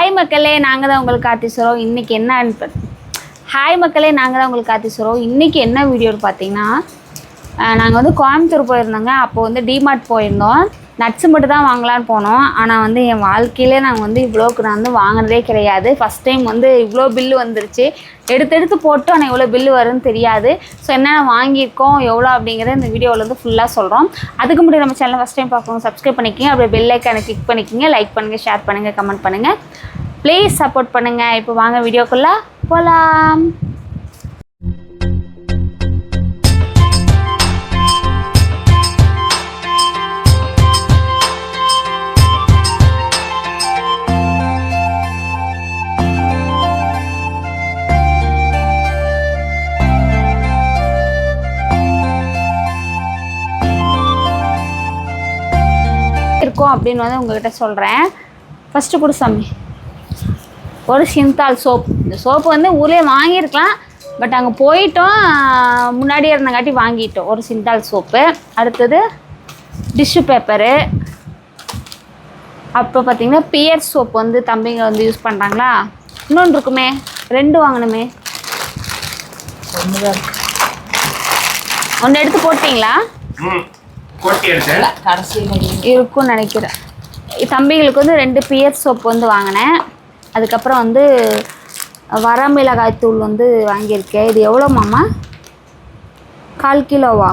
Hi மக்களே, நாங்கள் தான் உங்களுக்கு கார்த்திஸ்வரம். இன்றைக்கி என்ன ஹாய் மக்களே, நாங்கள் தான் உங்களுக்கு கார்த்திஸ்வரம். இன்றைக்கி என்ன வீடியோன்னு பார்த்தீங்கன்னா, நாங்கள் வந்து கோயம்புத்தூர் போயிருந்தோங்க. அப்போ வந்து டிமார்ட் போயிருந்தோம். நட்ஸு மட்டும் தான் வாங்கலான்னு போனோம். ஆனால் வந்து என் வாழ்க்கையிலே நாங்கள் வந்து இவ்வளோக்கு நான் வந்து வாங்கினதே கிடையாது. ஃபஸ்ட் டைம் வந்து இவ்வளோ பில்லு வந்துருச்சு. எடுத்து போட்டு ஆனால் எவ்வளோ பில்லு வரும்னு தெரியாது. ஸோ என்னென்ன வாங்கியிருக்கோம், எவ்வளோ அப்படிங்கிறத இந்த வீடியோவில் வந்து ஃபுல்லாக சொல்கிறோம். அதுக்கு முன்னாடி நம்ம சேனலை ஃபஸ்ட் டைம் பார்க்கணும், சப்ஸ்கிரைப் பண்ணிக்கிங்க. அப்படியே பெல் ஐக்கானை கிளிக் பண்ணிக்கிங்க. லைக் பண்ணுங்கள், ஷேர் பண்ணுங்கள், கமெண்ட் பண்ணுங்கள். ப்ளீஸ் சப்போர்ட் பண்ணுங்கள். இப்போ வாங்க வீடியோக்குள்ளே போகலாம். இருக்கும் அப்படின்னு வந்து உங்கள்கிட்ட சொல்கிறேன். ஃபஸ்ட்டு கொடு சாமி. ஒரு சிந்தால் சோப்பு. இந்த சோப்பு வந்து ஊர்லேயே வாங்கியிருக்கலாம், பட் அங்கே போயிட்டோம், முன்னாடியே இருந்தங்காட்டி வாங்கிட்டோம். ஒரு சிந்தால் சோப்பு. அடுத்தது டிஷ்யூ பேப்பரு. அப்போ பார்த்திங்கன்னா பியர் சோப்பு வந்து தம்பிங்க வந்து யூஸ் பண்ணுறாங்களா. இன்னொன்று இருக்குமே, 2 வாங்கணுமே. ஒன்று எடுத்து போட்டிங்களா? இருக்கும்னு நினைக்கிறேன். தம்பிகளுக்கு வந்து 2 பியர் சோப்பு வந்து வாங்கினேன். அதுக்கப்புறம் வந்து வரமிளகாய் தூள் வந்து வாங்கியிருக்கேன். இது எவ்வளோ மாமா? 1/4 கிலோவா?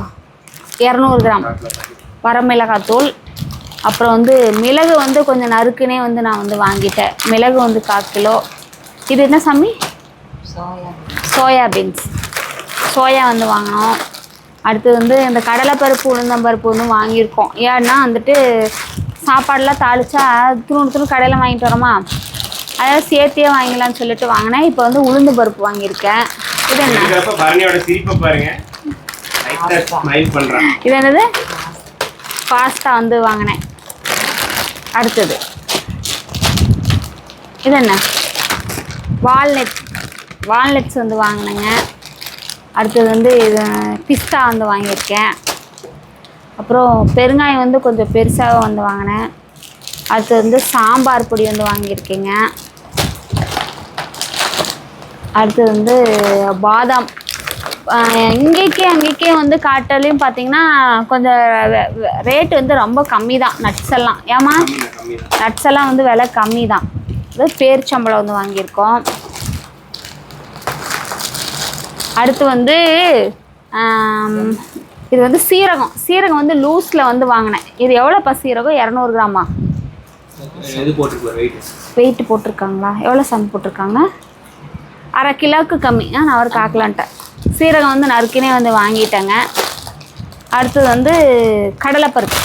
200 கிராம் வரமிளகாய் தூள். அப்புறம் வந்து மிளகு வந்து கொஞ்சம் நறுக்குனே வந்து நான் வந்து வாங்கிட்டேன். மிளகு வந்து 1/4 கிலோ. இது என்ன சாமி? Soya beans. சோயா வந்து வாங்கினோம். அடுத்து வந்து இந்த கடலைப்பருப்பு, உளுந்தம்பருப்பு வந்து வாங்கியிருக்கோம். ஏன்னா வந்துட்டு சாப்பாடெலாம் தாளித்தா துணு கடையில் வாங்கிட்டு வரோமா, அதாவது சேர்த்தியே வாங்கிக்கலான்னு சொல்லிட்டு வாங்கினேன். இப்போ வந்து உளுந்து பருப்பு வாங்கியிருக்கேன். இது என்ன? இது என்னது? பாஸ்தா வந்து வாங்கினேன். அடுத்தது இது என்ன? வால்நட்ஸ் வந்து வாங்கினேங்க. அடுத்தது வந்து இது பிஸ்தா வந்து வாங்கியிருக்கேன். அப்புறம் பெருங்காயம் வந்து கொஞ்சம் பெருசாக வந்து வாங்கினேன். அடுத்தது வந்து சாம்பார் பொடி வந்து வாங்கியிருக்கேங்க. அடுத்தது வந்து பாதாம். அங்கேக்கே வந்து காட்டலையும் பார்த்தீங்கன்னா கொஞ்சம் ரேட்டு வந்து ரொம்ப கம்மி தான். நட்ஸ் எல்லாம் ஏமா நட்ஸ் எல்லாம் வந்து விலை கம்மி தான். இது பேரிச்சம்பழம் வந்து வாங்கியிருக்கோம். அடுத்து வந்து இது வந்து சீரகம் வந்து லூஸில் வந்து வாங்கினேன். இது எவ்வளோப்பா சீரகம்? 200 கிராமா? வெயிட்டு போட்டிருக்காங்களா? எவ்வளோ சாமி போட்டிருக்காங்க? 1/2 கிலோவுக்கு கம்மி. நான் அவருக்கு ஆக்கலான்ட்டேன். சீரகம் வந்து நறுக்கினே வந்து வாங்கிட்டேங்க. அடுத்தது வந்து கடலைப்பருப்பு.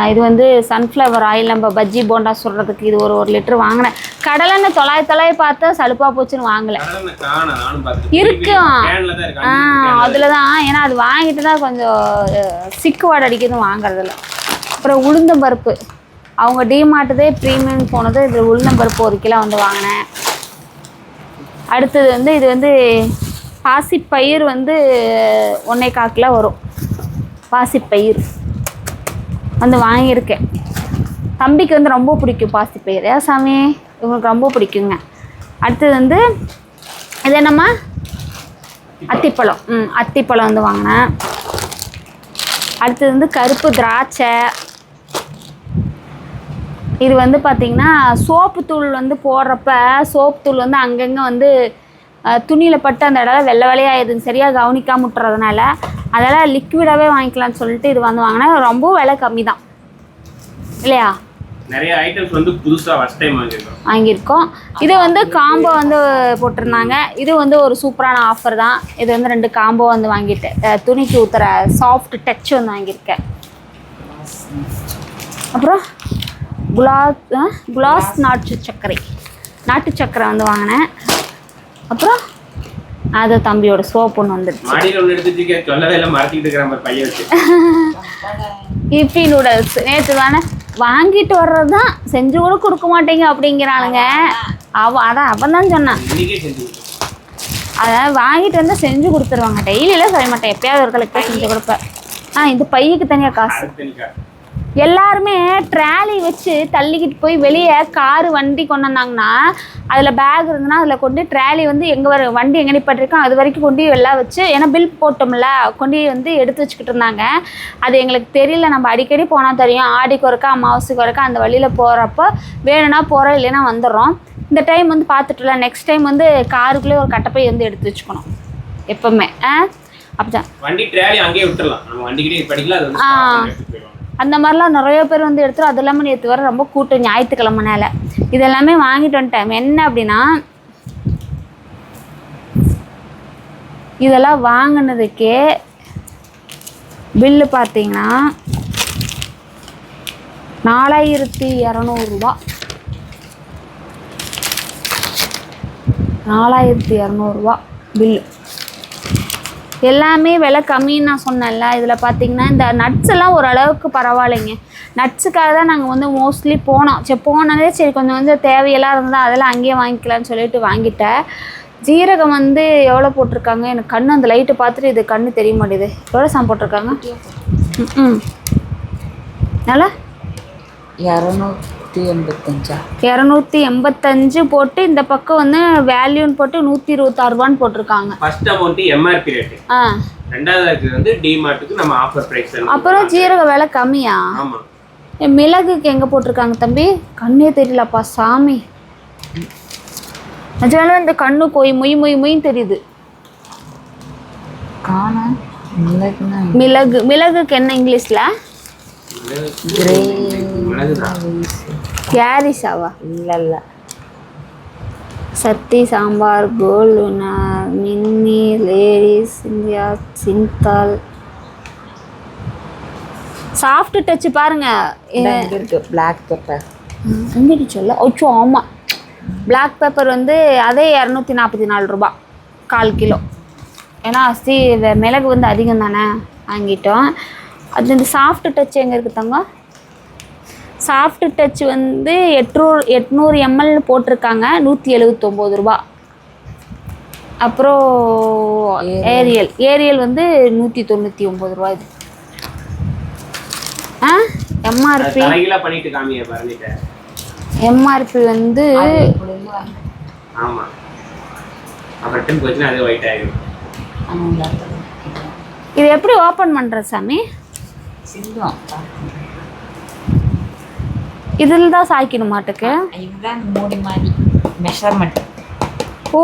இது வந்து சன்ஃப்ளவர் ஆயில், நம்ம பஜ்ஜி போண்டா சுடுறதுக்கு இது ஒரு லிட்டர் வாங்கினேன். கடலைன்னு தொலாய் பார்த்தா சலுப்பாக போச்சுன்னு வாங்கலை. இருக்கும் அதில் தான். ஏன்னா அது வாங்கிட்டு தான் கொஞ்சம் சிக்கு வாடை அடிக்கிறது வாங்குறதில்ல. அப்புறம் உளுந்தம்பருப்பு. அவங்க டிமார்ட்டுதே ப்ரீமியம் போனது. இது உளுந்தம்பருப்பு 1 கிலோ வந்து வாங்கினேன். அடுத்தது வந்து இது வந்து பாசிப்பயிர் வந்து 1.25 கிலோ வரும். பாசிப்பயிர் வந்து வாங்கியிருக்கேன். தம்பிக்கு வந்து ரொம்ப பிடிக்கும் பாசிப்பயிர். ஏன் சாமி? இவங்களுக்கு ரொம்ப பிடிக்குங்க. அடுத்தது வந்து இது என்னம்மா? அத்திப்பழம். அத்திப்பழம் வந்து வாங்கினேன். அடுத்தது வந்து கருப்பு திராட்சை. இது வந்து பார்த்திங்கன்னா சோப்பு தூள் வந்து போடுறப்ப சோப்பு தூள் வந்து அங்கங்கே வந்து துணியில் பட்டு அந்த இடம் வெள்ளை வெள்ளையாகிடுதுன்னு சரியாக கவனிக்காம விட்டுறதுனால அதெல்லாம் லிக்விடாகவே வாங்கிக்கலான்னு சொல்லிட்டு இது வந்து வாங்கினேன். ரொம்ப விலை கம்மி தான் இல்லையா? நிறைய ஐட்டம்ஸ் வந்து புதுசா ஃபர்ஸ்ட் டைம் வாங்கியிருக்கோம். இது வந்து காம்போ வந்து போட்டிருந்தாங்க. இது வந்து ஒரு சூப்பரான ஆஃபர் தான். இது வந்து 2 காம்போ வந்து வாங்கிட்டேன். துணிக்கு ஊற்றுற சாஃப்ட் டச் வந்து வாங்கியிருக்கேன். அப்புறம் குலாஸ் நாட்டு சர்க்கரை வந்து வாங்கினேன். அப்புறம் அது தம்பியோட சோப்பு ஒன்று வந்துடுச்சு. இப்பி நூடுல்ஸ் நேற்று தானே வாங்கிட்டு வர்றது தான், செஞ்சு கூட கொடுக்க மாட்டேங்க அப்படிங்கிறானுங்க. அவன் தான் சொன்னான். அதை வாங்கிட்டு வந்து செஞ்சு கொடுத்துருவாங்க. டெய்லியெல்லாம் செய்ய மாட்டேன், எப்பயாவது ஒரு கலெக்டாக செஞ்சு கொடுப்பேன். இந்த பையனுக்கு தனியாக காசு. எல்லாருமே ட்ராலி வச்சு தள்ளிக்கிட்டு போய் வெளியே காரு வண்டி கொண்டு வந்தாங்கன்னா அதில் பேக் இருந்ததுன்னா அதில் கொண்டு ட்ராலி வந்து எங்கே வர வண்டி எங்கே நிப்பாட்டிருக்கோம் அது வரைக்கும் கொண்டு எல்லாம் வச்சு ஏன்னா பில் போட்டோம்ல கொண்டு வந்து எடுத்து வச்சுக்கிட்டு இருந்தாங்க. அது எங்களுக்கு தெரியல, நம்ம அடிக்கடி போனால் தெரியும், ஆடிக்கு ஒருக்கா அமாவாசைக்கு ஒருக்கா அந்த வழியில் போகிறப்போ வேணும்னா போகிறோம், இல்லைன்னா வந்துடுறோம். இந்த டைம் வந்து பார்த்துட்டுல நெக்ஸ்ட் டைம் வந்து காருக்குள்ளே ஒரு கட்டப்பை வந்து எடுத்து வச்சுக்கணும் எப்பவுமே. அப்படிதான் வண்டி ட்ராலி அங்கேயே விட்டுறலாம், நம்ம வண்டிக்கிட்டே படிக்கலாம், அது வந்து அந்த மாதிரிலாம் நிறைய பேர் வந்து எடுத்துரும். அது இல்லாமல் நேற்று வர ரொம்ப கூட்டம் ஞாயிற்றுக்கிழமைனால இதெல்லாமே வாங்கிட்டு வந்துட்டேன். என்ன அப்படின்னா இதெல்லாம் வாங்கினதுக்கே பில்லு பார்த்தீங்கன்னா 4200 ரூபா. 4200 ரூபா பில்லு. எல்லாமே விலை கம்மின்னு நான் சொன்னேன்ல. இதில் பார்த்தீங்கன்னா இந்த நட்ஸ் எல்லாம் ஓரளவுக்கு பரவாயில்லைங்க. நட்ஸுக்காக தான் நாங்கள் வந்து மோஸ்ட்லி போனோம். சரி போனதே சரி கொஞ்சம் வந்து தேவையெல்லாம் இருந்தால் அதெல்லாம் அங்கேயே வாங்கிக்கலான்னு சொல்லிட்டு வாங்கிட்டேன். ஜீரகம் வந்து எவ்வளோ போட்டிருக்காங்க, எனக்கு கண்ணு அந்த லைட்டை பார்த்துட்டு இது கண்ணு தெரிய மாட்டேது. எவ்வளோ சாம் போட்டிருக்காங்க? நல்லா 285 போட்டு இந்த பக்கம் வந்து வேல்யூன்னு போட்டு 126 ரூபான்னு போட்டிருக்காங்க. First amount MRP rate. ரெண்டாவது வந்து டிமார்ட்டுக்கு நம்ம ஆஃபர் பிரைஸ். அப்புறம் ஜீரக விலை கம்மியா? ஆமா. மிளகுக்கு எங்க போட்டிருக்காங்க தம்பி? கண்ணே தெரியலப்பா சாமி. நிஜமாலே இந்த கண்ணு போய் மொய் தெரியுது. மிளகுக்கு என்ன இங்கிலீஷ்ல? கேரிஸாவா? இல்ல சத்தி, சாம்பார், கோல்டுனா, மின்னி, ladies, India, Cinthol, soft touch பாருங்க. பிளாக் பெப்பர் எங்கிட்ட சொல்ல ஓச்சோ. ஆமாம், பிளாக் பெப்பர் வந்து அதே 244 ரூபா 1/4 கிலோ. ஏன்னா மிளகு வந்து அதிகம் தானே வாங்கிட்டோம். அது இந்த சாஃப்ட் டச் எங்கே இருக்குது தங்க? சாஃப்ட் டச் வந்து 800 ml போட்டிருக்காங்க, 179 ரூபா. அப்புறம் ஏரியல் வந்து 199 ரூபா. இது எம்ஆர்பி எம்ஆர்பி வந்து இது எப்படி ஓப்பன் பண்ணுற சாமி? இதில் தான் சாய்க்கணும் மாட்டுக்கு. இதுதான் மூடி மாதிரி மெஷர்மெண்ட். ஓ,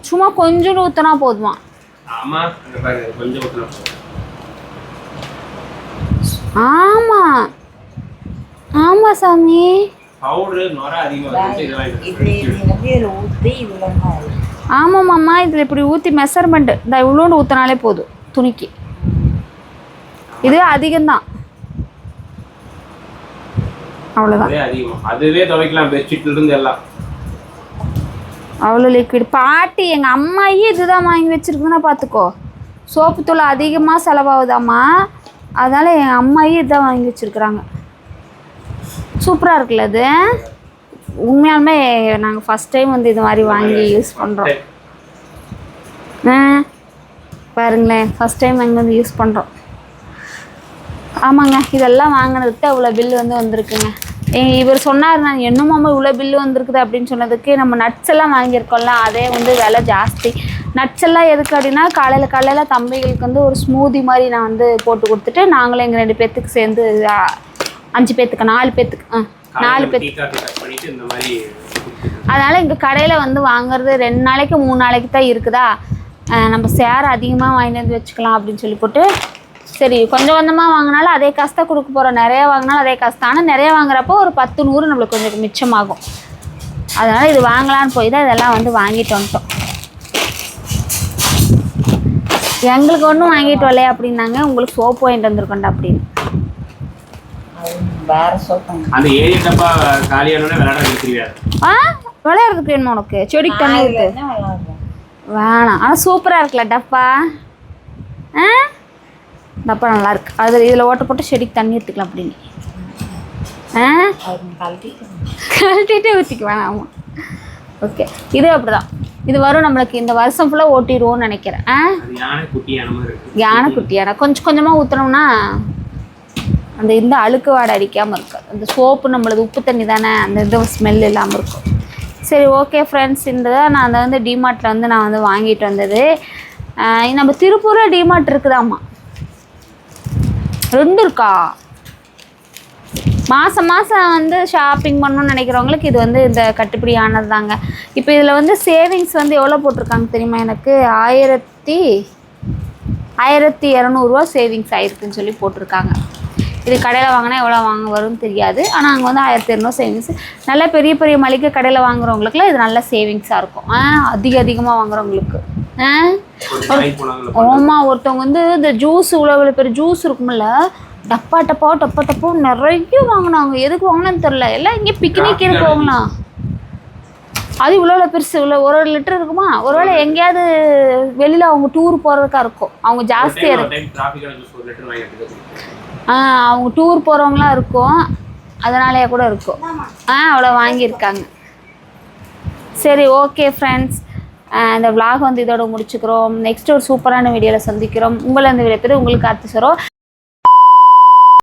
சும்மா கொஞ்சம் ஊற்றினா போதுமா? ஆமாம் ஆமாம் சாமி. ஆமாம்மாம்மா, இதில் இப்படி ஊற்றி மெஷர்மெண்ட் இந்த இவ்வளோண்டு ஊற்றினாலே போதும் துணிக்கு. இது அதிகம்தான், அவ்வளோதான். அதுவே துவைக்கலாம், பெட்ஷீட்ல இருந்து எல்லாம். அவ்வளோ லிக்விட். பாட்டி எங்கள் அம்மாயே இதுதான் வாங்கி வச்சுருக்குதுன்னா பார்த்துக்கோ. சோப்பு தூள் அதிகமாக செலவாகுதாம்மா, அதனால் எங்கள் அம்மாயே இதுதான் வாங்கி வச்சுருக்குறாங்க. சூப்பராக இருக்குல்ல அது. உண்மையாலுமே நாங்கள் ஃபஸ்ட் டைம் வந்து இது மாதிரி வாங்கி யூஸ் பண்ணுறோம். பாருங்களேன், ஃபஸ்ட் டைம் நாங்கள் வந்து யூஸ் பண்ணுறோம். ஆமாங்க, இதெல்லாம் வாங்கினதுக்கு அவ்வளோ பில்லு வந்து வந்திருக்குங்க. இவர் சொன்னார், நான் என்னமாம்மா இவ்வளோ பில்லு வந்திருக்குது அப்படின்னு சொன்னதுக்கு, நம்ம நட்ஸ் எல்லாம் வாங்கியிருக்கோம்ல அதே வந்து விலை ஜாஸ்தி. நட்ஸ் எல்லாம் எதுக்கு அப்படின்னா காலையில் தம்பிகளுக்கு வந்து ஒரு ஸ்மூதி மாதிரி நான் வந்து போட்டு கொடுத்துட்டு நாங்களும் எங்கள் 2 பேர்த்துக்கு சேர்ந்து 5 பேர்த்துக்கு 4 பேர்த்துக்கு 4 பேர்த்துக்கு. அதனால் இங்கே கடையில் வந்து வாங்குறது 2 நாளைக்கு 3 நாளைக்கு தான் இருக்குதா, நம்ம சேர் அதிகமாக வாங்கிட்டு வந்து வச்சுக்கலாம் அப்படின்னு சொல்லி போட்டு, சரி கொஞ்சம் கொஞ்சமாக வாங்கினாலும் அதே காசு தான் கொடுக்க போகிறோம், நிறையா வாங்கினாலும் அதே காசு தான். ஆனால் நிறையா வாங்குறப்போ ஒரு 10 100 நம்மளுக்கு கொஞ்சம் மிச்சமாகும். அதனால் இது வாங்கலான்னு போய் தான் இதெல்லாம் வந்து வாங்கிட்டு வந்துட்டோம். எங்களுக்கு ஒன்றும் வாங்கிட்டு வரலையே அப்படின்னாங்க, உங்களுக்கு சோப்பு வாங்கிட்டு வந்துருக்கோண்டா அப்படின்னு. விளையாடுறதுக்கு வேணுமா உனக்கு? செடிக்கு தண்ணி இருக்கு வேணாம். ஆனால் சூப்பராக இருக்குல்ல டப்பா. டப்பா நல்லா இருக்கு. அது இதில் ஓட்ட போட்டு செடிக்கு தண்ணி எடுத்துக்கலாம் அப்படின்னு. கழட்டிகிட்டே ஊற்றிக்குவேன். ஆமாம், ஓகே. இது அப்படிதான், இது வரும் நம்மளுக்கு இந்த வருஷம் ஃபுல்லாக ஓட்டிடுவோம்னு நினைக்கிறேன். யானை குட்டியான கொஞ்சம் கொஞ்சமாக ஊற்றுனோம்னா அந்த இந்த அழுக்கு வாடை அடிக்காமல் இருக்கும். அந்த சோப்பு நம்மளது உப்பு தண்ணி தானே, அந்த இது ஸ்மெல் இல்லாமல் இருக்கும். சரி ஓகே ஃப்ரெண்ட்ஸ், இந்த நான் அதை வந்து டிமார்ட்டில் வந்து நான் வந்து வாங்கிட்டு வந்தது. நம்ம திருப்பூரில் டிமார்ட் இருக்குதாம்மா, 2 இருக்கா. மாதம் வந்து ஷாப்பிங் பண்ணணும்னு நினைக்கிறவங்களுக்கு இது வந்து இந்த கட்டுப்படி ஆனது தாங்க. இப்போ இதில் வந்து சேவிங்ஸ் வந்து எவ்வளோ போட்டிருக்காங்க தெரியுமா? எனக்கு 1200 சேவிங்ஸ் ஆயிருக்குன்னு சொல்லி போட்டிருக்காங்க. இது கடையில் வாங்கினா எவ்வளோ வரும்னு தெரியாது. ஆனால் அங்கே வந்து 1200 சேவிங்ஸ். நல்ல பெரிய பெரிய மளிகை கடையில் வாங்குறவங்களுக்குலாம் இது நல்ல சேவிங்ஸாக இருக்கும். அதிகமாக வாங்குறவங்களுக்கு. ஆமாம், ஒருத்தவங்க வந்து இந்த ஜூஸ் இவ்வளோ பெரிய ஜூஸ் இருக்குமில்ல, டப்பா நிறைய வாங்கினாங்க. எதுக்கு வாங்கினான்னு தெரில. எல்லாம் இங்கே பிக்னிக் இருக்குவாங்களாம். அது இவ்வளோ பெருசு, இவ்வளோ 1 லிட்டர் இருக்குமா? ஒருவேளை எங்கேயாவது வெளியில் அவங்க டூர் போகிறதுக்காக இருக்கும். அவங்க ஜாஸ்தியாக இருக்கும். அவங்க டூர் போகிறவங்களாம் இருக்கும், அதனாலேயே கூட இருக்கும். அவ்வளோ வாங்கியிருக்காங்க. சரி ஓகே ஃப்ரெண்ட்ஸ், இந்த vlog வந்து இதோட முடிச்சுக்கிறோம். நெக்ஸ்ட் ஒரு சூப்பரான வீடியோவில் சந்திக்கிறோம். உங்களை இந்த வீடியோ உங்களுக்கு அடுத்து சொல்கிறோம்.